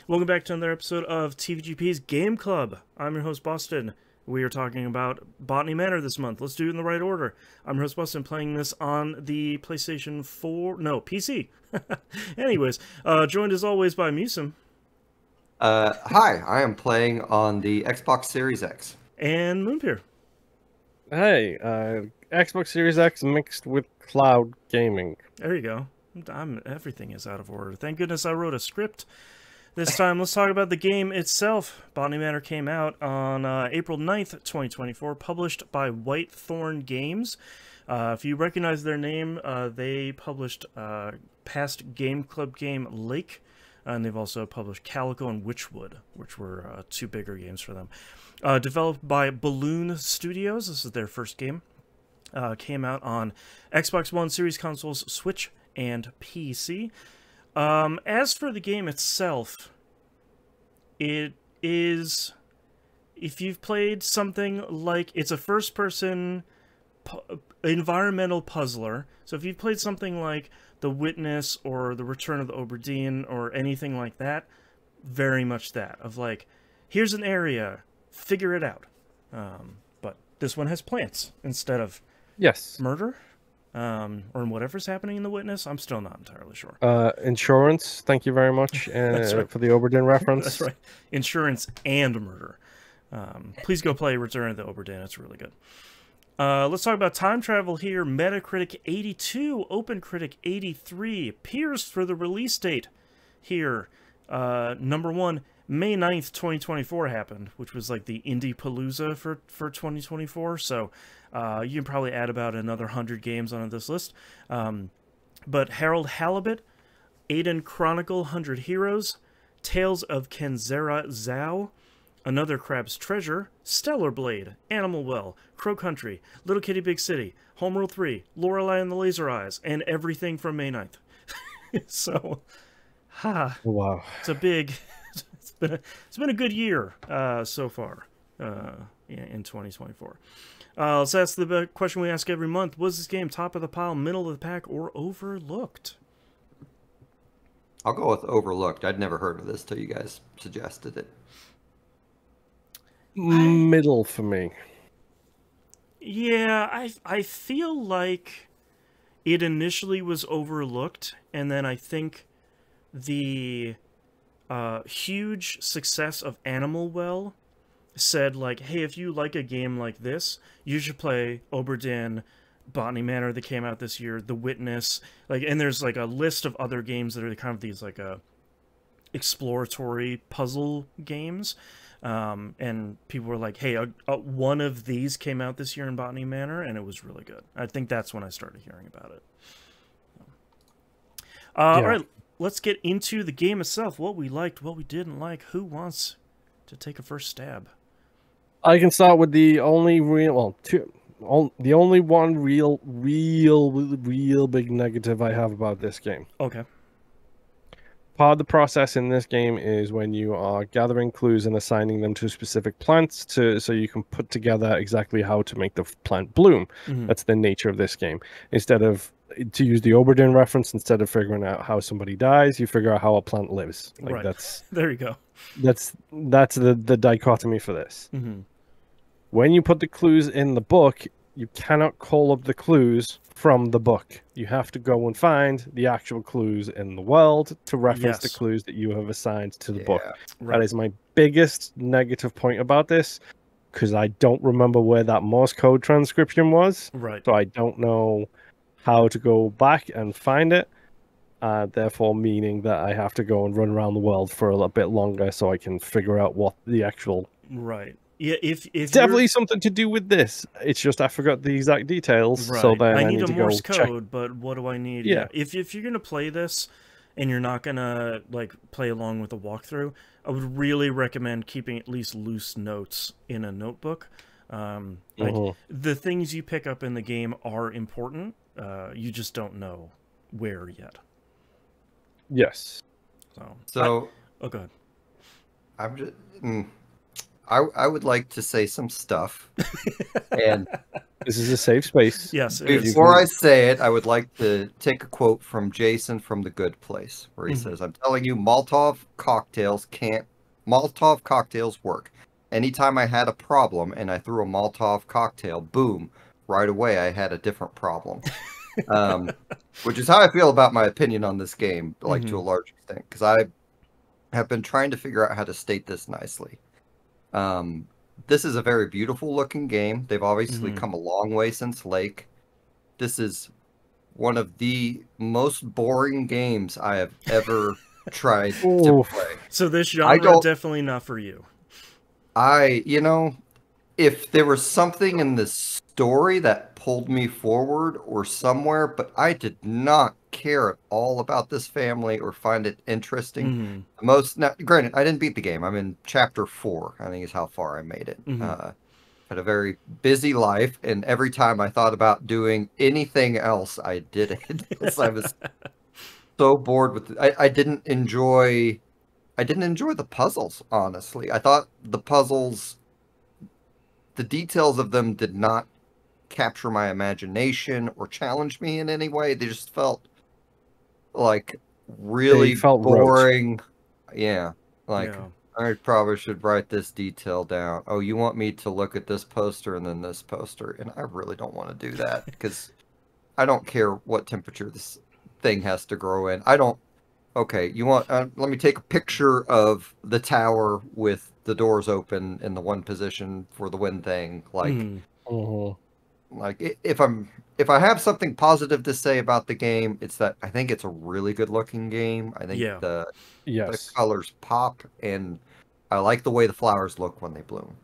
Welcome back to another episode of TVGP's Game Club. I'm your host, Boston. We are talking about Botany Manor this month. Let's do it in the right order. I'm your host, Boston, playing this on the PlayStation 4... No, PC. Anyways, joined as always by Musim. Hi, I am playing on the Xbox Series X. And Moonpier. Hey, Xbox Series X mixed with cloud gaming. There you go. Everything is out of order. Thank goodness I wrote a script. This time, let's talk about the game itself. Botany Manor came out on April 9th, 2024, published by Whitethorn Games. If you recognize their name, they published past Game Club game Lake, and they've also published Calico and Witchwood, which were two bigger games for them. Developed by Balloon Studios, this is their first game. Came out on Xbox One, Series consoles, Switch, and PC. As for the game itself, it is, if you've played something like, it's a first-person environmental puzzler, so if you've played something like The Witness or The Return of the Obra Dinn or anything like that, very much that, of like, here's an area, figure it out. But this one has plants instead of murder. Or whatever's happening in The Witness, I'm still not entirely sure. Insurance, thank you very much right. for the Obra Dinn reference. That's right. Insurance and murder. Please go play Return of the Obra Dinn, it's really good. Let's talk about time travel here. Metacritic 82, OpenCritic 83. Peers for the release date here. Number one, May 9th, 2024 happened, which was like the Indie Palooza for 2024, so you can probably add about another 100 games on this list. But Harold Halibut, Aiden Chronicle 100 Heroes, Tales of Kenzera Zhao, Another Crab's Treasure, Stellar Blade, Animal Well, Crow Country, Little Kitty Big City, Homeworld 3, Lorelei and the Laser Eyes, and everything from May 9th. So, wow. It's a big... It's been a good year so far in 2024. Let's ask the question we ask every month. Was this game top of the pile, middle of the pack, or overlooked? I'll go with overlooked. I'd never heard of this till you guys suggested it. Middle for me. Yeah, I feel like it initially was overlooked, and then I think the huge success of Animal Well said, like, hey, if you like a game like this, you should play Obra Dinn, Botany Manor that came out this year, The Witness, like, and there's like a list of other games that are kind of these like exploratory puzzle games, and people were like, hey, one of these came out this year in Botany Manor, and it was really good. I think that's when I started hearing about it. All right. Let's get into the game itself. What we liked, what we didn't like. Who wants to take a first stab? I can start with the only real, the only one real big negative I have about this game. Okay. Part of the process in this game is when you are gathering clues and assigning them to specific plants so you can put together exactly how to make the plant bloom. Mm-hmm. That's the nature of this game. Instead of, to use the Obra Dinn reference, instead of figuring out how somebody dies, you figure out how a plant lives. Like, right. That's there you go. That's the dichotomy for this. Mm-hmm. When you put the clues in the book, you cannot call up the clues from the book. You have to go and find the actual clues in the world to reference the clues that you have assigned to the book. Right. That is my biggest negative point about this, because I don't remember where that Morse code transcription was. Right. So I don't know how to go back and find it. Therefore, meaning that I have to go and run around the world for a little bit longer so I can figure out what the actual... Right. Yeah, if it's definitely something to do with this. It's just I forgot the exact details. Right. So then I need a to Morse go code, check. but what do I need? Yeah. If you're gonna play this and you're not gonna like play along with the walkthrough, I would really recommend keeping at least loose notes in a notebook. The things you pick up in the game are important. You just don't know where yet. Yes. So oh, go ahead. I'm just I would like to say some stuff. And This is a safe space. Yes, it is. before I say it, I would like to take a quote from Jason from The Good Place, where he Mhm. says, "I'm telling you, Molotov cocktails work. Anytime I had a problem and I threw a Molotov cocktail, boom, right away I had a different problem." Which is how I feel about my opinion on this game, like to a large extent, because I have been trying to figure out how to state this nicely. This is a very beautiful looking game. They've obviously come a long way since Lake. This is one of the most boring games I have ever tried to play. So this genre definitely not for you. You know, if there was something in the story that pulled me forward or somewhere, but I did not care at all about this family or find it interesting. Now, granted, I didn't beat the game. I'm in chapter 4, I think is how far I made it. Had a very busy life, and every time I thought about doing anything else, I did it because I was so bored with it. I didn't enjoy the puzzles, honestly. I thought the puzzles, the details of them did not capture my imagination or challenge me in any way. They just felt like really boring. Yeah. I probably should write this detail down. Oh, you want me to look at this poster and then this poster, and I really don't want to do that because I don't care what temperature this thing has to grow in. Okay, you want let me take a picture of the tower with the doors open in the one position for the wind thing. Like if I have something positive to say about the game, it's that I think it's a really good looking game. I think the colors pop, and I like the way the flowers look when they bloom.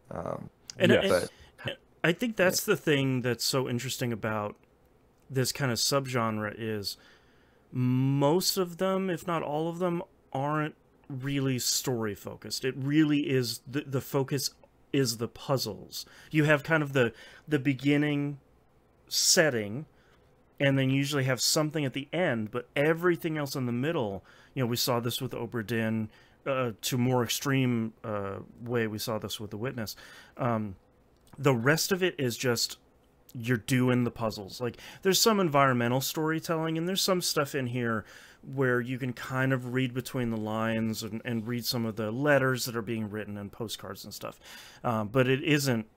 I think that's the thing that's so interesting about this kind of subgenre is most of them, if not all of them, aren't really story focused. It really is the focus is the puzzles. You have kind of the beginning setting, and then usually have something at the end, but everything else in the middle, we saw this with Obra Dinn, to more extreme way we saw this with The Witness. The rest of it is just you're doing the puzzles. Like, there's some environmental storytelling, and there's some stuff in here where you can kind of read between the lines and read some of the letters that are being written and postcards and stuff. But it isn't,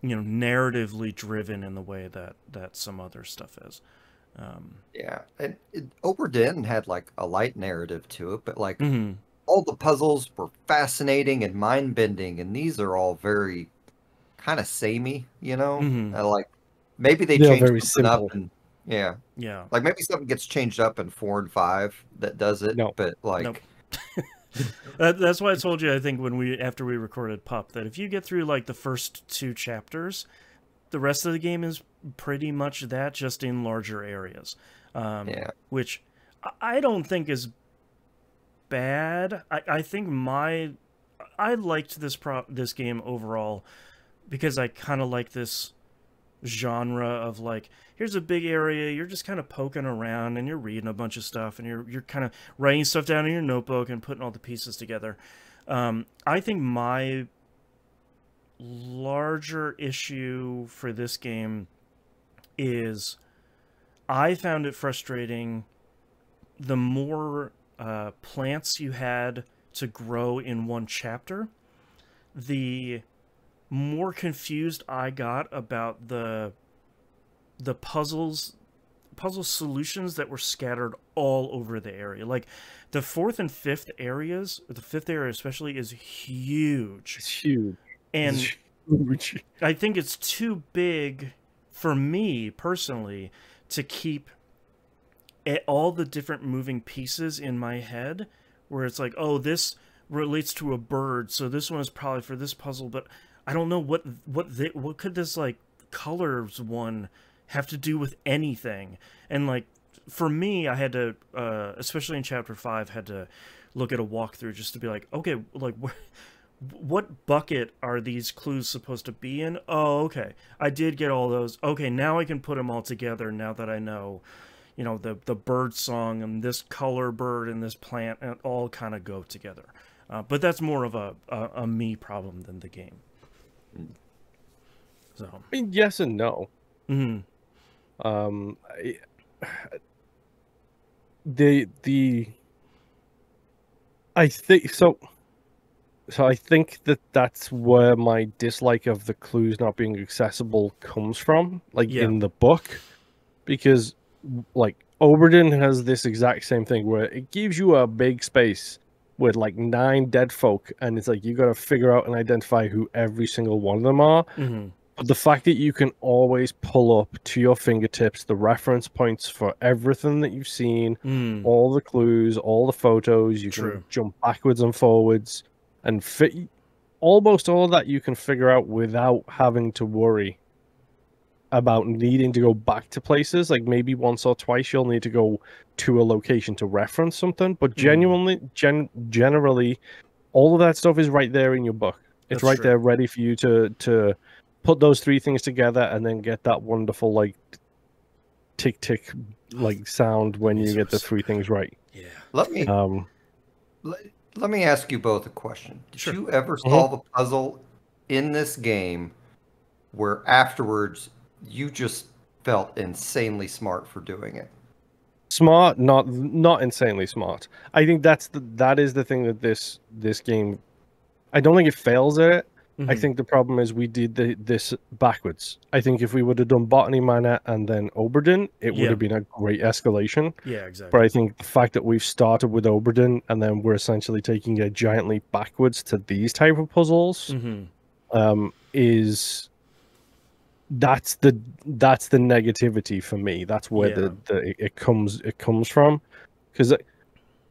narratively driven in the way that some other stuff is. And Obra Dinn had like a light narrative to it, but like all the puzzles were fascinating and mind-bending, and these are all very kind of samey, like maybe they changed something up, and like maybe something gets changed up in 4 and 5 that does it. But like that's why I told you, I think after we recorded Pup, that if you get through like the first 2 chapters, the rest of the game is pretty much that, just in larger areas. Which I don't think is bad. I think I liked this game overall because I kind of like this genre of like, here's a big area, you're just kind of poking around and you're reading a bunch of stuff and you're kind of writing stuff down in your notebook and putting all the pieces together. I think my larger issue for this game is I found it frustrating the more plants you had to grow in one chapter, the more confused I got about the puzzle solutions that were scattered all over the area. Like the 4th and 5th areas, the 5th area especially, is huge. It's huge. And it's huge. I think it's too big for me personally to keep all the different moving pieces in my head, where it's like, oh, this relates to a bird, so this one is probably for this puzzle, but I don't know what could this like colors one have to do with anything. And like for me, I had to especially in chapter 5 had to look at a walkthrough just to be like, okay, like what bucket are these clues supposed to be in? Oh, okay, I did get all those. Okay, now I can put them all together now that I know, you know, the bird song and this color bird and this plant and all kind of go together. But that's more of a me problem than the game. So I mean, yes and no. mm-hmm. I think so. So I think that's where my dislike of the clues not being accessible comes from, like in the book, because like Oberdin has this exact same thing where it gives you a big space with like 9 dead folk, and it's like you got to figure out and identify who every single one of them are. Mm-hmm. But the fact that you can always pull up to your fingertips the reference points for everything that you've seen, all the clues, all the photos, you can jump backwards and forwards and fit almost all of that you can figure out without having to worry about needing to go back to places. Like maybe once or twice you'll need to go to a location to reference something, but generally all of that stuff is right there in your book. It's right there ready for you to put those 3 things together and then get that wonderful like tick tick like sound when you get the 3 things right. Yeah. Let me ask you both a question. Did you ever solve a puzzle in this game where afterwards you just felt insanely smart for doing it? Smart, not insanely smart. I think that is the thing that this game, I don't think it fails at it. I think the problem is we did this backwards. I think if we would have done Botany Manor and then Oberdin, it would have been a great escalation. Yeah, exactly. But I think the fact that we've started with Oberdin and then we're essentially taking a giant leap backwards to these type of puzzles is that's the negativity for me. That's where it comes from, because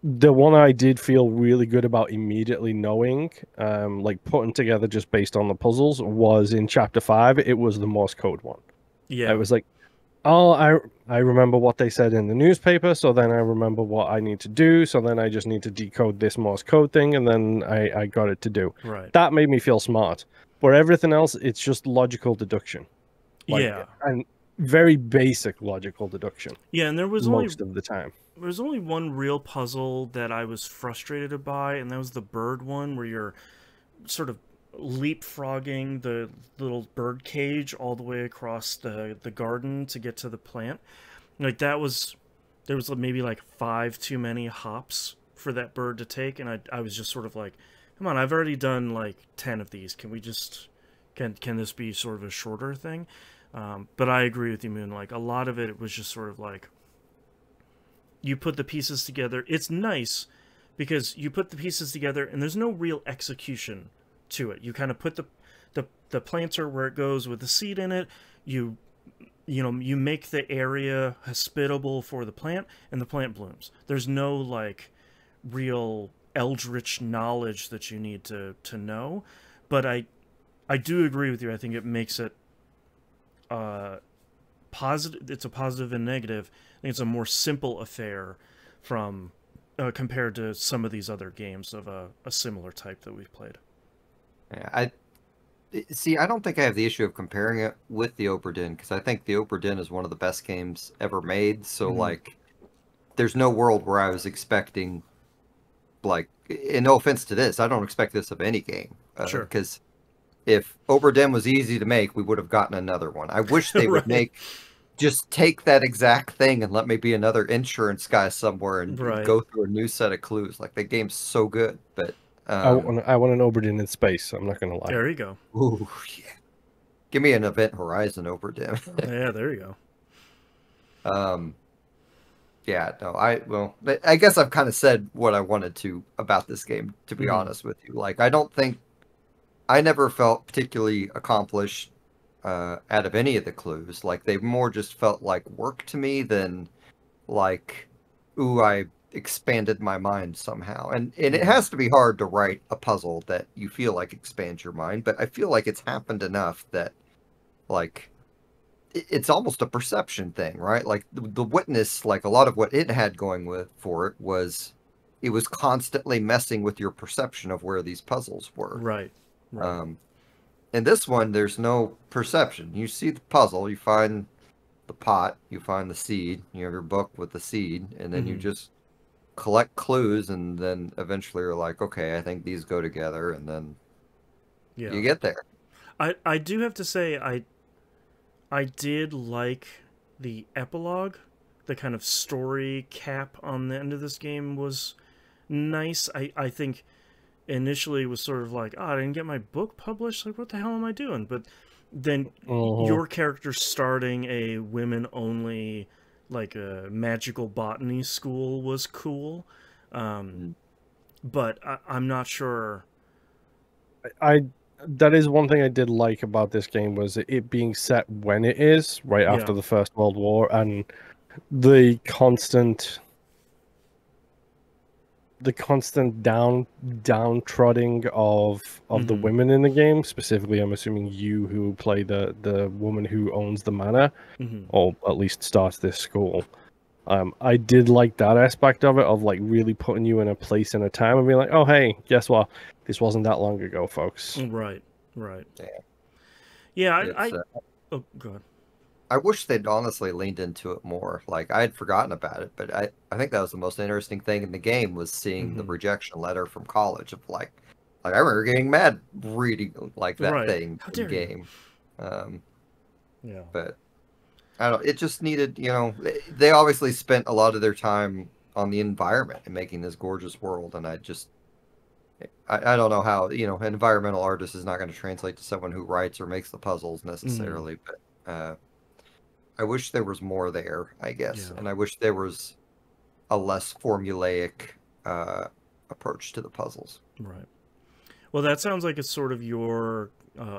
the one I did feel really good about immediately knowing, like putting together just based on the puzzles, was in chapter 5. It was the Morse code one. Yeah, I was like, oh, I remember what they said in the newspaper, so then I remember what I need to do, so then I just need to decode this Morse code thing, and then I got it to do. Right. That made me feel smart. For everything else, it's just logical deduction. And very basic logical deduction. Yeah, and there was most of the time. There was only one real puzzle that I was frustrated by, and that was the bird one, where you're sort of leapfrogging the little bird cage all the way across the garden to get to the plant. Like there was maybe like 5 too many hops for that bird to take, and I was just sort of like, come on, I've already done like 10 of these. Can we just can this be sort of a shorter thing? But I agree with you, Moon. Like a lot of it was just sort of like, you put the pieces together. It's nice because you put the pieces together and there's no real execution to it. You kind of put the planter where it goes with the seed in it. You make the area hospitable for the plant, and the plant blooms. There's no like real eldritch knowledge that you need to know. But I do agree with you. I think it makes it positive. It's a positive and negative. I think it's a more simple affair from compared to some of these other games of a similar type that we've played. Yeah, I don't think I have the issue of comparing it with the Oberdin, because I think the Oberdin is one of the best games ever made. So like, there's no world where I was expecting, like, and no offense to this, I don't expect this of any game. Sure. Because if Oberdin was easy to make, we would have gotten another one. I wish they would just take that exact thing and let me be another insurance guy somewhere and go through a new set of clues. Like, the game's so good, but I want an Oberdin in space. I'm not gonna lie. There you go. Ooh, yeah. Give me an Event Horizon Oberdin. Yeah, there you go. Yeah, no, I guess I've kind of said what I wanted to about this game, to be honest with you. Like, I never felt particularly accomplished out of any of the clues. Like, they more just felt like work to me than like, ooh, I expanded my mind somehow. And it has to be hard to write a puzzle that you feel like expands your mind, but I feel like it's happened enough that, like, it's almost a perception thing, right? Like, the Witness, like, a lot of what it had going for it was constantly messing with your perception of where these puzzles were. Right. In this one, there's no perception. You see the puzzle, you find the pot, you find the seed, you have your book with the seed, and then you Mm-hmm. just collect clues, and then eventually you're like, okay, I think these go together, and then Yeah. you get there. I do have to say I did like the epilogue. The kind of story cap on the end of this game was nice. I think initially it was sort of like, oh, I didn't get my book published. Like, what the hell am I doing? But then Uh-huh. your character starting a women only, like a magical botany school was cool. Um, Mm. but I'm not sure. I that is one thing I did like about this game was it being set when it is, right Yeah. after the First World War, and the constant downtrodden of the Mm-hmm. women in the game. Specifically, I'm assuming you who play the woman who owns the manor, Mm-hmm. or at least starts this school. I did like that aspect of it, of like really putting you in a place and a time and being like, oh hey, guess what? This wasn't that long ago, folks. Right. Right. Yeah, Yeah. it's. Oh, go ahead. I wish they'd honestly leaned into it more. Like I had forgotten about it, but I think that was the most interesting thing in the game was seeing the Mm-hmm. rejection letter from college of like I remember getting mad reading like that Right. thing How in dare you? game. Um, Yeah. but I don't. It just needed, they obviously spent a lot of their time on the environment and making this gorgeous world, and I don't know how, an environmental artist is not going to translate to someone who writes or makes the puzzles Mm-hmm. necessarily, but I wish there was more there, I guess, Yeah. and I wish there was a less formulaic uh, approach to the puzzles. Right. Well, that sounds like it's sort of your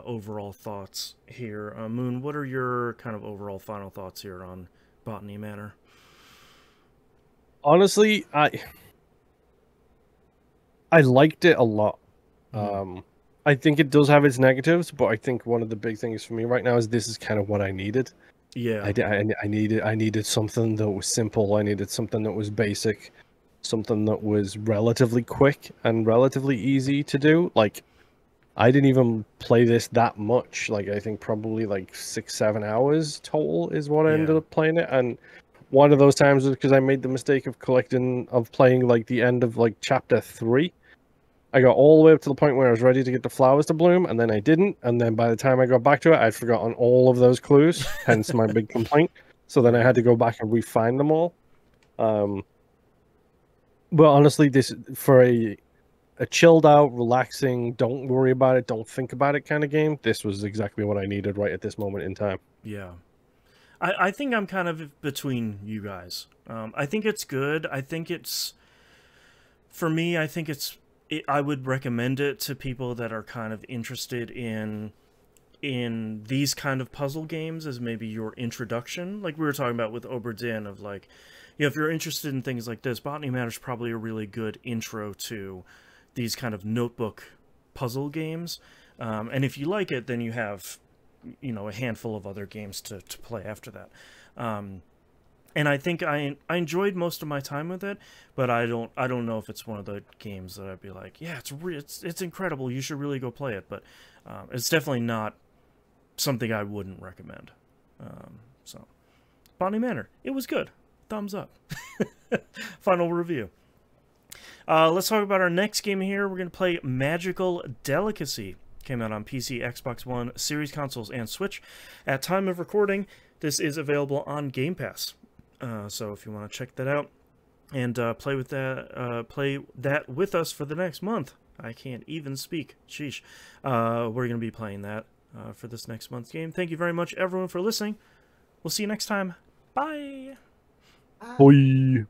overall thoughts here. Moon, what are your kind of overall final thoughts here on Botany Manor? Honestly, I liked it a lot. Mm-hmm. I think it does have its negatives, but I think one of the big things for me right now is this is kind of what I needed. Yeah. I needed something that was simple. I needed something that was basic, something that was relatively quick and relatively easy to do. Like I didn't even play this that much. Like I think probably like 6, 7 hours total is what I ended Yeah. up playing it. And one of those times was because I made the mistake of playing like the end of like chapter 3. I got all the way up to the point where I was ready to get the flowers to bloom, and then I didn't. And then by the time I got back to it, I'd forgotten all of those clues, hence my big complaint. So then I Right. had to go back and refine them all. Um, but honestly, this for a chilled out, relaxing, don't worry about it, don't think about it kind of game. This was exactly what I needed right at this moment in time. Yeah. I think I'm kind of between you guys. I think it's good. I think it's, for me, I would recommend it to people that are kind of interested in these kind of puzzle games as maybe your introduction, like we were talking about with Oberdin, of like, if you're interested in things like this, Botany Manor is probably a really good intro to these kind of notebook puzzle games. And if you like it, then you have, a handful of other games to play after that. And I think I enjoyed most of my time with it, but I don't know if it's one of the games that I'd be like, yeah, it's incredible, you should really go play it. But it's definitely not something I wouldn't recommend. So, Botany Manor, it was good. Thumbs up. Final review. Let's talk about our next game here. We're going to play Magical Delicacy. Came out on PC, Xbox One, Series consoles, and Switch. At time of recording, this is available on Game Pass. So if you want to check that out and play that with us for the next month. I can't even speak. Sheesh. We're going to be playing that for this next month's game. Thank you very much, everyone, for listening. We'll see you next time. Bye. Bye.